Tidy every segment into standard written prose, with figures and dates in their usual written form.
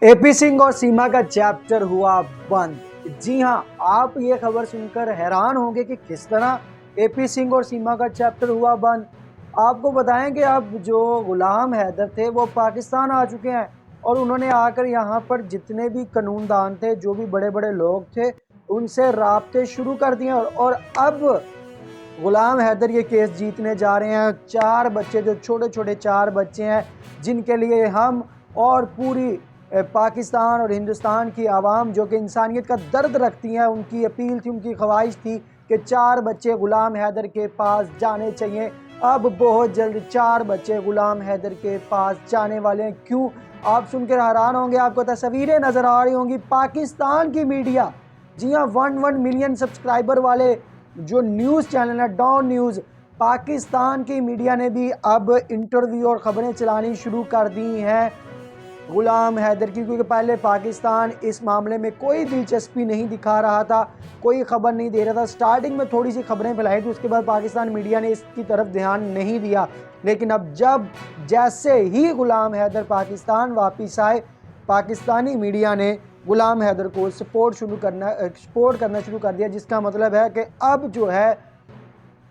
AP Singh और सीमा का chapter हुआ बंद। जी हां, आप ये खबर सुनकर हैरान होंगे कि किस तरह एपी सिंह और सीमा का चैप्टर हुआ बंद। आपको बताएं कि अब जो गुलाम हैदर थे वो पाकिस्तान आ चुके हैं और उन्होंने आकर यहाँ पर जितने भी कानूनदान थे, जो भी बड़े बड़े लोग थे, उनसे राब्ते शुरू कर दिए और अब गुलाम हैदर ये केस जीतने जा रहे हैं। 4 बच्चे, जो छोटे छोटे 4 बच्चे हैं, जिनके लिए हम और पूरी पाकिस्तान और हिंदुस्तान की आवाम जो कि इंसानियत का दर्द रखती हैं, उनकी अपील थी, उनकी ख्वाहिश थी कि 4 बच्चे गुलाम हैदर के पास जाने चाहिए। अब बहुत जल्द 4 बच्चे गुलाम हैदर के पास जाने वाले हैं। क्यों? आप सुनकर हैरान होंगे, आपको तस्वीरें नज़र आ रही होंगी। पाकिस्तान की मीडिया, जी हाँ, 1 मिलियन सब्सक्राइबर वाले जो न्यूज़ चैनल है डॉन न्यूज़, पाकिस्तान की मीडिया ने भी अब इंटरव्यू और ख़बरें चलानी शुरू कर दी हैं गुलाम हैदर की, क्योंकि पहले पाकिस्तान इस मामले में कोई दिलचस्पी नहीं दिखा रहा था, कोई ख़बर नहीं दे रहा था। स्टार्टिंग में थोड़ी सी खबरें फैलाई थी, उसके बाद पाकिस्तान मीडिया ने इसकी तरफ ध्यान नहीं दिया। लेकिन अब जैसे ही गुलाम हैदर पाकिस्तान वापस आए, पाकिस्तानी मीडिया ने गुलाम हैदर को सपोर्ट करना शुरू कर दिया, जिसका मतलब है कि अब जो है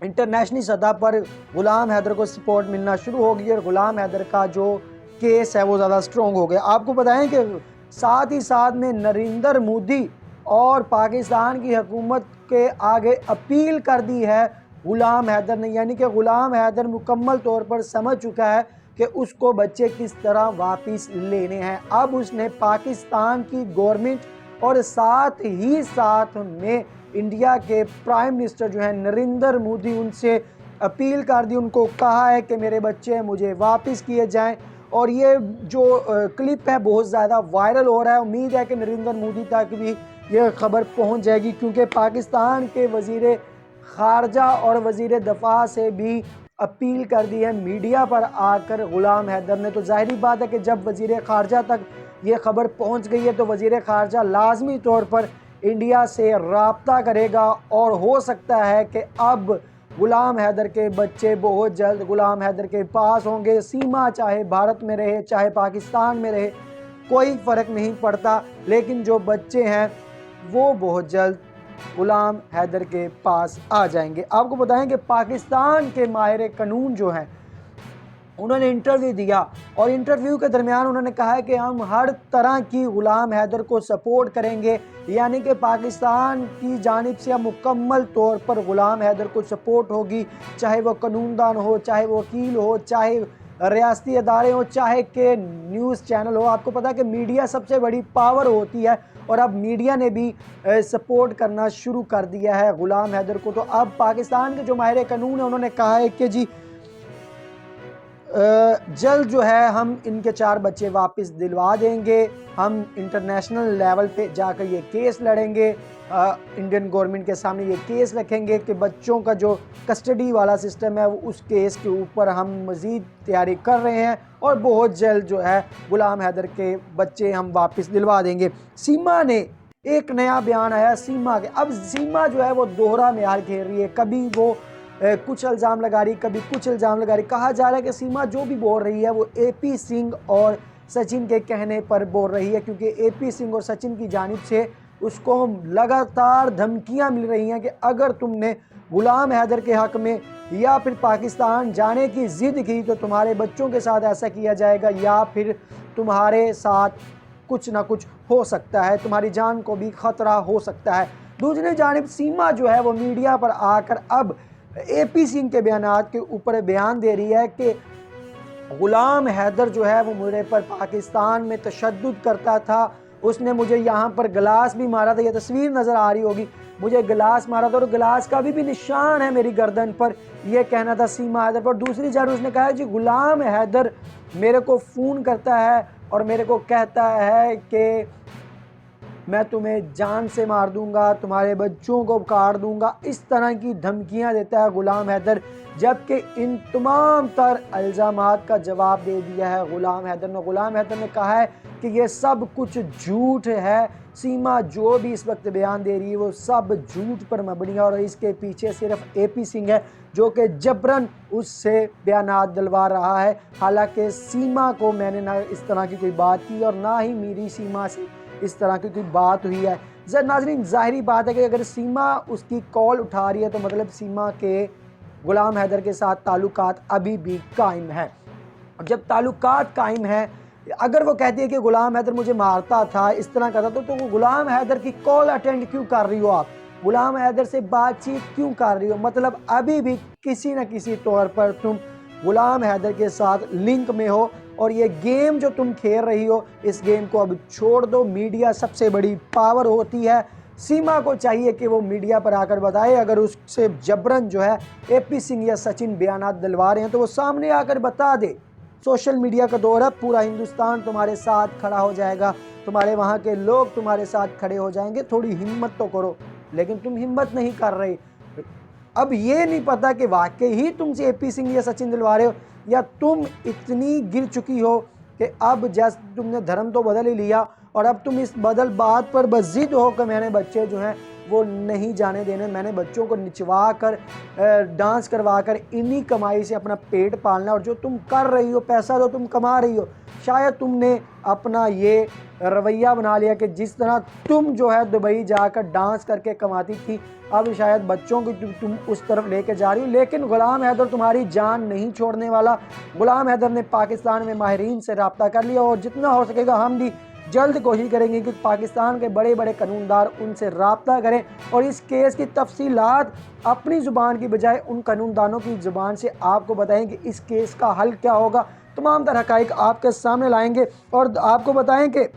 इंटरनेशनल सतह पर गुलाम हैदर को सपोर्ट मिलना शुरू हो गई और गुलाम हैदर का जो केस है वो ज़्यादा स्ट्रॉन्ग हो गया। आपको बताएं कि साथ ही साथ में नरेंद्र मोदी और पाकिस्तान की हुकूमत के आगे अपील कर दी है गुलाम हैदर ने, यानी कि गुलाम हैदर मुकम्मल तौर पर समझ चुका है कि उसको बच्चे किस तरह वापस लेने हैं। अब उसने पाकिस्तान की गवर्नमेंट और साथ ही साथ में इंडिया के प्राइम मिनिस्टर जो हैं नरेंद्र मोदी, उनसे अपील कर दी, उनको कहा है कि मेरे बच्चे मुझे वापस किए जाएं। और ये जो क्लिप है बहुत ज़्यादा वायरल हो रहा है। उम्मीद है कि नरेंद्र मोदी तक भी ये खबर पहुंच जाएगी, क्योंकि पाकिस्तान के वज़ीर ख़ारजा और वज़ीर दफ़ा से भी अपील कर दी है मीडिया पर आकर गुलाम हैदर ने। तो ज़ाहिरी बात है कि जब वज़ीर ख़ारजा तक ये खबर पहुंच गई है तो वज़ीर ख़ारजा लाजमी तौर पर इंडिया से राब्ता करेगा और हो सकता है कि अब गुलाम हैदर के बच्चे बहुत जल्द गुलाम हैदर के पास होंगे। सीमा चाहे भारत में रहे चाहे पाकिस्तान में रहे, कोई फ़र्क नहीं पड़ता, लेकिन जो बच्चे हैं वो बहुत जल्द गुलाम हैदर के पास आ जाएंगे। आपको बताएं कि पाकिस्तान के माहिर कानून जो हैं, उन्होंने इंटरव्यू दिया और इंटरव्यू के दरमियान उन्होंने कहा है कि हम हर तरह की गुलाम हैदर को सपोर्ट करेंगे, यानी कि पाकिस्तान की जानिब से मुकम्मल तौर पर गुलाम हैदर को सपोर्ट होगी, चाहे वो कानूनदान हो, चाहे वो वकील हो, चाहे रियासती अदारे हो, चाहे के न्यूज़ चैनल हो। आपको पता है कि मीडिया सबसे बड़ी पावर होती है और अब मीडिया ने भी सपोर्ट करना शुरू कर दिया है गुलाम हैदर को। तो अब पाकिस्तान के जो माहिर कानून है उन्होंने कहा है कि जी जल्द जो है हम इनके 4 बच्चे वापस दिलवा देंगे। हम इंटरनेशनल लेवल पे जाकर ये केस लड़ेंगे, इंडियन गवर्नमेंट के सामने ये केस रखेंगे कि बच्चों का जो कस्टडी वाला सिस्टम है वो उस केस के ऊपर हम मज़ीद तैयारी कर रहे हैं और बहुत जल्द जो है गुलाम हैदर के बच्चे हम वापस दिलवा देंगे। सीमा ने एक नया बयान आया सीमा के। अब सीमा जो है वो दोहरा म्यार खेल रही है, कभी वो कुछ इल्ज़ाम लगा रही, कभी कुछ इल्ज़ाम लगा रही। कहा जा रहा है कि सीमा जो भी बोल रही है वो एपी सिंह और सचिन के कहने पर बोल रही है, क्योंकि एपी सिंह और सचिन की जानिब से उसको लगातार धमकियां मिल रही हैं कि अगर तुमने गुलाम हैदर के हक़ में या फिर पाकिस्तान जाने की ज़िद की तो तुम्हारे बच्चों के साथ ऐसा किया जाएगा या फिर तुम्हारे साथ कुछ ना कुछ हो सकता है, तुम्हारी जान को भी ख़तरा हो सकता है। दूसरी जानिब सीमा जो है वो मीडिया पर आकर अब एपी सिंह के बयानात के ऊपर बयान दे रही है कि गुलाम हैदर जो है वो मेरे पर पाकिस्तान में तशद्दुद करता था, उसने मुझे यहाँ पर गिलास भी मारा था, ये तस्वीर नज़र आ रही होगी, मुझे गिलास मारा था और गिलास का भी निशान है मेरी गर्दन पर, यह कहना था सीमा हैदर पर। दूसरी जानब उसने कहा जी गुलाम हैदर मेरे को फ़ोन करता है और मेरे को कहता है कि मैं तुम्हें जान से मार दूंगा, तुम्हारे बच्चों को काट दूंगा, इस तरह की धमकियां देता है गुलाम हैदर। जबकि इन तमाम तर इल्ज़ामात का जवाब दे दिया है ग़ुलाम हैदर ने। ग़ुलाम हैदर ने कहा है कि ये सब कुछ झूठ है, सीमा जो भी इस वक्त बयान दे रही है वो सब झूठ पर मबनी है और इसके पीछे सिर्फ AP सिंह है जो कि जबरन उससे बयानात दिलवा रहा है। हालांकि सीमा को मैंने ना इस तरह की कोई बात की और ना ही मेरी सीमा से इस तरह की कोई बात हुई है। नाज़रीन, ज़ाहिरी बात है कि अगर सीमा उसकी कॉल उठा रही है तो मतलब सीमा के ग़ुलाम हैदर के साथ ताल्लुकात अभी भी कायम है। जब ताल्लुकात कायम है, अगर वो कहती है कि ग़ुलाम हैदर मुझे मारता था, इस तरह करता तो वो ग़ुलाम हैदर की कॉल अटेंड क्यों कर रही हो आप? ग़ुलाम हैदर से बातचीत क्यों कर रही हो? मतलब अभी भी किसी न किसी तौर पर तुम ग़ुलाम हैदर के साथ लिंक में हो और ये गेम जो तुम खेल रही हो, इस गेम को अब छोड़ दो। मीडिया सबसे बड़ी पावर होती है। सीमा को चाहिए कि वो मीडिया पर आकर बताए, अगर उससे जबरन जो है AP सिंह या सचिन बयानात दिलवा रहे हैं तो वो सामने आकर बता दे। सोशल मीडिया का दौर है, पूरा हिंदुस्तान तुम्हारे साथ खड़ा हो जाएगा, तुम्हारे वहाँ के लोग तुम्हारे साथ खड़े हो जाएंगे। थोड़ी हिम्मत तो करो, लेकिन तुम हिम्मत नहीं कर रही। अब ये नहीं पता कि वाकई ही तुमसे AP सिंह या सचिन दिलवा रहे हो या तुम इतनी गिर चुकी हो कि अब जैसे तुमने धर्म तो बदल ही लिया और अब तुम इस बदल बात पर बस जिद हो कि मैंने बच्चे जो हैं वो नहीं जाने देने, मैंने बच्चों को निचवा कर डांस करवा कर इन्हीं कमाई से अपना पेट पालना। और जो तुम कर रही हो, पैसा तो तुम कमा रही हो, शायद तुमने अपना ये रवैया बना लिया कि जिस तरह तुम जो है दुबई जाकर डांस करके कमाती थी, अब शायद बच्चों को तुम उस तरफ लेके जा रही हो। लेकिन ग़ुलाम हैदर तुम्हारी जान नहीं छोड़ने वाला। ग़ुलाम हैदर ने पाकिस्तान में माहिरीन से रब्ता कर लिया और जितना हो सकेगा हम भी जल्द कोशिश करेंगे कि पाकिस्तान के बड़े बड़े कानूनदार उनसे रब्ता करें और इस केस की तफसीलात अपनी ज़ुबान की बजाय उन कानूनदानों की ज़ुबान से आपको बताएं कि इस केस का हल क्या होगा। तमाम तरह हक़ाइक़ आपके सामने लाएंगे और आपको बताएं कि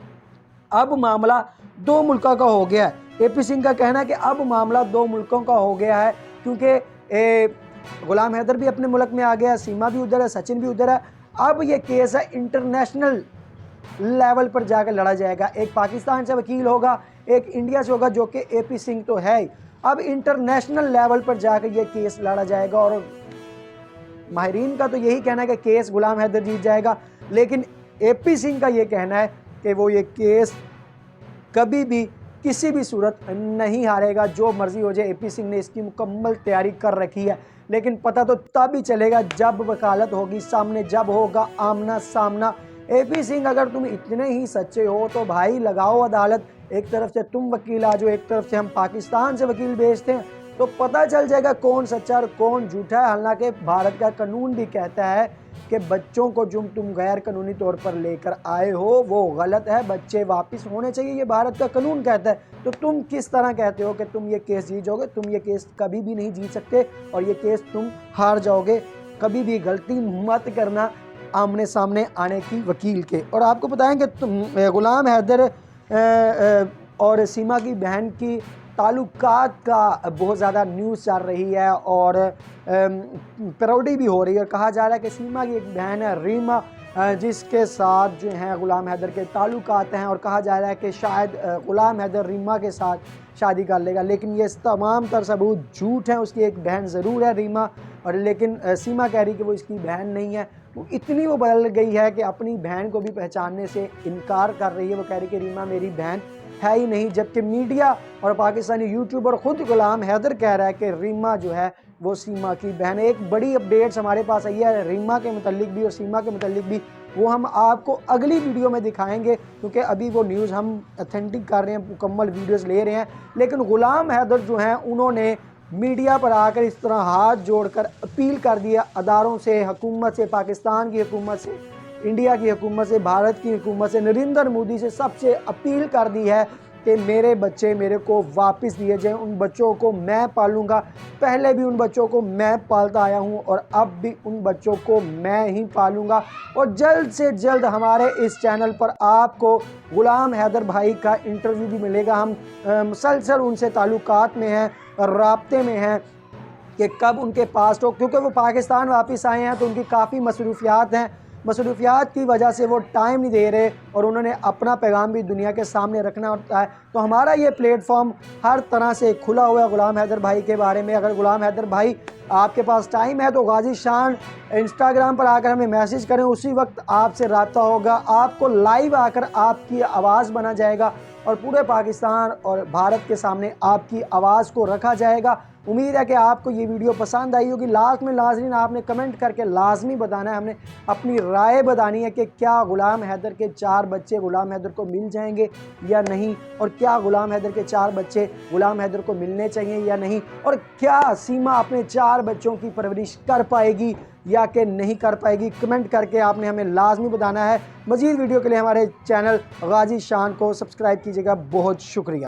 अब मामला दो मुल्कों का हो गया है। AP सिंह का कहना है कि अब मामला दो मुल्कों का हो गया है क्योंकि ग़ुलाम हैदर भी अपने मुल्क में आ गया, सीमा भी उधर है, सचिन भी उधर है। अब ये केस है इंटरनेशनल लेवल पर जाकर लड़ा जाएगा। एक पाकिस्तान से वकील होगा, एक इंडिया से होगा, जो कि AP सिंह तो है ही। अब इंटरनेशनल लेवल पर जाकर ये केस लड़ा जाएगा और माहिरीन का तो यही कहना है कि केस ग़ुलाम हैदर जीत जाएगा, लेकिन AP सिंह का ये कहना है कि वो ये केस कभी भी किसी भी सूरत नहीं हारेगा। जो मर्जी हो जाए, AP सिंह ने इसकी मुकम्मल तैयारी कर रखी है, लेकिन पता तो तब ही चलेगा जब वकालत होगी सामने, जब होगा आमना सामना। AP सिंह, अगर तुम इतने ही सच्चे हो तो भाई लगाओ अदालत। एक तरफ से तुम वकील आ जाओ, एक तरफ से हम पाकिस्तान से वकील भेजते हैं, तो पता चल जाएगा कौन सच्चा और कौन झूठा है। हालांकि भारत का कानून भी कहता है कि बच्चों को जो तुम गैर कानूनी तौर पर लेकर आए हो वो गलत है, बच्चे वापस होने चाहिए, ये भारत का कानून कहता है। तो तुम किस तरह कहते हो कि तुम ये केस जीत जाओगे? तुम ये केस कभी भी नहीं जीत सकते और ये केस तुम हार जाओगे। कभी भी गलती मत करना आमने सामने आने की वकील के। और आपको बताएं कि ग़ुलाम हैदर और सीमा की बहन की ताल्लुकात का बहुत ज़्यादा न्यूज़ चल रही है और पैरोडी भी हो रही है। कहा जा रहा है कि सीमा की एक बहन है रीमा, जिसके साथ जो हैं ग़ुलाम हैदर के ताल्लुकात हैं और कहा जा रहा है कि शायद ग़ुलाम हैदर रीमा के साथ शादी कर लेगा, लेकिन ये तमाम तर सबूत झूठ हैं। उसकी एक बहन ज़रूर है रीमा, और लेकिन सीमा कह रही कि वो इसकी बहन नहीं है। तो इतनी वो बदल गई है कि अपनी बहन को भी पहचानने से इनकार कर रही है। वो कह रही कि रीमा मेरी बहन है ही नहीं, जबकि मीडिया और पाकिस्तानी यूट्यूबर खुद ग़ुलाम हैदर कह रहा है कि रीमा जो है वो सीमा की बहन है। एक बड़ी अपडेट्स हमारे पास आई है रीमा के मुतल्लिक भी और सीमा के मुतल्लिक भी, वो हम आपको अगली वीडियो में दिखाएंगे, क्योंकि अभी वो न्यूज़ हम अथेंटिक कर रहे हैं, मुकम्मल वीडियोस ले रहे हैं। लेकिन ग़ुलाम हैदर जो हैं उन्होंने मीडिया पर आकर इस तरह हाथ जोड़कर अपील कर दिया अदारों से, हुकूमत से, पाकिस्तान की हुकूमत से, इंडिया की हुकूमत से, भारत की हुकूमत से, नरेंद्र मोदी से, सबसे अपील कर दी है कि मेरे बच्चे मेरे को वापस दिए जाएं। उन बच्चों को मैं पालूंगा, पहले भी उन बच्चों को मैं पालता आया हूं और अब भी उन बच्चों को मैं ही पालूंगा। और जल्द से जल्द हमारे इस चैनल पर आपको ग़ुलाम हैदर भाई का इंटरव्यू भी मिलेगा। हम मुसलसल उनसे ताल्लुकात में हैं, राब्ते में हैं कि कब उनके पास हो, क्योंकि वो पाकिस्तान वापस आए हैं तो उनकी काफ़ी मसरूफियात हैं। मसरूफियात की वजह से वो टाइम नहीं दे रहे और उन्होंने अपना पैगाम भी दुनिया के सामने रखना होता है। तो हमारा ये प्लेटफॉर्म हर तरह से खुला हुआ है गुलाम हैदर भाई के बारे में। अगर गुलाम हैदर भाई आपके पास टाइम है तो गाजी शान इंस्टाग्राम पर आकर हमें मैसेज करें, उसी वक्त आपसे रब्ता होगा, आपको लाइव आकर आपकी आवाज़ बना जाएगा और पूरे पाकिस्तान और भारत के सामने आपकी आवाज़ को रखा जाएगा। उम्मीद है कि आपको ये वीडियो पसंद आई होगी। लास्ट में नाज़रीन आपने कमेंट करके लाजमी बताना है, हमने अपनी राय बतानी है कि क्या गुलाम हैदर के 4 बच्चे गुलाम हैदर को मिल जाएंगे या नहीं, और क्या गुलाम हैदर के 4 बच्चे गुलाम हैदर को मिलने चाहिए या नहीं, और क्या सीमा अपने 4 बच्चों की परवरिश कर पाएगी या कि नहीं कर पाएगी। कमेंट करके आपने हमें लाजमी बताना है। मज़ीद वीडियो के लिए हमारे चैनल गाजी शान को सब्सक्राइब कीजिएगा। बहुत शुक्रिया।